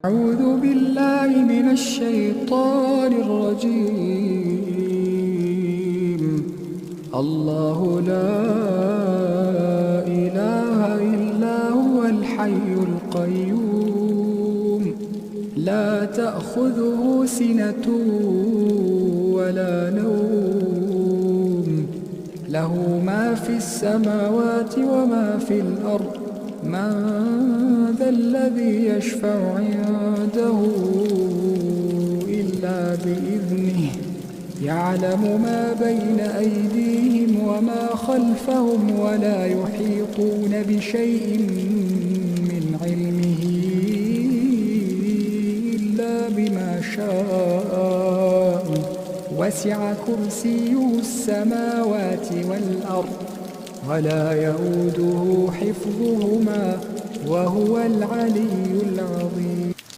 أعوذ بالله من الشيطان الرجيم. الله لا إله إلا هو الحي القيوم، لا تأخذه سنة ولا نوم، له ما في السماوات وما في الأرض. من ذا الذي يشفع عنده إلا بإذنه، يعلم ما بين أيديهم وما خلفهم، ولا يحيطون بشيء من علمه إلا بما شاء. وسع كرسيه السماوات والأرض، ولا يئوده حفظهما، وهو العلي العظيم.